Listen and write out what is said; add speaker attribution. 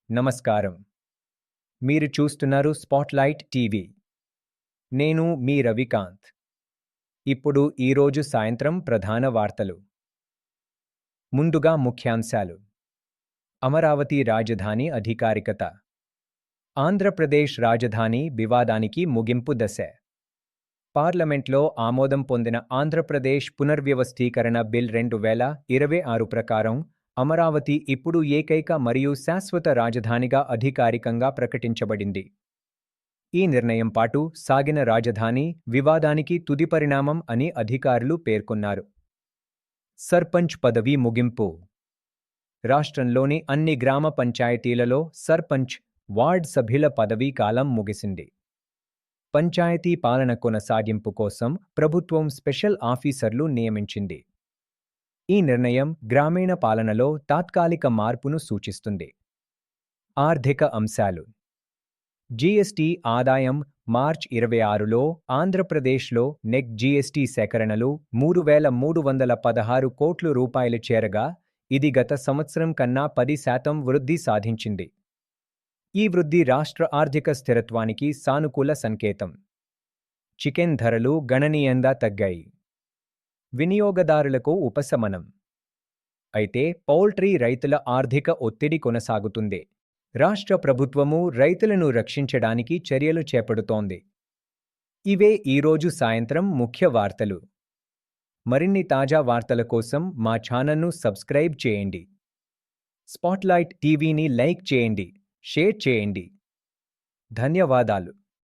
Speaker 1: నమస్కారం. మీరు చూస్తున్నారు స్పాట్లైట్ టీవీ. నేను మీ రవికాంత్. ఇప్పుడు ఈరోజు సాయంత్రం ప్రధాన వార్తలు. ముందుగా ముఖ్యాంశాలు. అమరావతి రాజధాని అధికారికత. ఆంధ్రప్రదేశ్ రాజధాని వివాదానికి ముగింపు దశ. పార్లమెంట్లో ఆమోదం పొందిన ఆంధ్రప్రదేశ్ పునర్వ్యవస్థీకరణ బిల్ 2026 ప్రకారం అమరావతి ఇప్పుడు ఏకైక మరియు శాశ్వత రాజధానిగా అధికారికంగా ప్రకటించబడింది. ఈ నిర్ణయం పాటు సాగిన రాజధాని వివాదానికి తుది పరిణామం అని అధికారులు పేర్కొన్నారు. సర్పంచ్ పదవీ ముగింపు. రాష్ట్రంలోని అన్ని గ్రామ పంచాయతీలలో సర్పంచ్, వార్డ్ సభ్యుల పదవీ కాలం ముగిసింది. పంచాయతీ పాలన కొనసాగింపు కోసం ప్రభుత్వం స్పెషల్ ఆఫీసర్లు నియమించింది. ఈ నిర్ణయం గ్రామీణ పాలనలో తాత్కాలిక మార్పును సూచిస్తుంది. ఆర్థిక అంశాలు. జీఎస్టీ ఆదాయం మార్చ్ 26లో ఆంధ్రప్రదేశ్లో నెట్ జీఎస్టీ సేకరణలు 3,316 కోట్ల రూపాయలు చేరగా ఇది గత సంవత్సరం కన్నా 10% వృద్ధి సాధించింది. ఈ వృద్ధి రాష్ట్ర ఆర్థిక స్థిరత్వానికి సానుకూల సంకేతం. చికెన్ ధరలు గణనీయంగా తగ్గాయి. వినియోగదారులకు ఉపశమనం. అయితే పౌల్ట్రీ రైతుల ఆర్థిక ఒత్తిడి కొనసాగుతుంది. రాష్ట్ర ప్రభుత్వము రైతులను రక్షించడానికి చర్యలు చేపడుతోంది. ఇవే ఈరోజు సాయంత్రం ముఖ్య వార్తలు. మరిన్ని తాజా వార్తల కోసం మా ఛానల్ను సబ్స్క్రైబ్ చేయండి. స్పాట్లైట్ టీవీని లైక్ చేయండి, షేర్ చేయండి. ధన్యవాదాలు.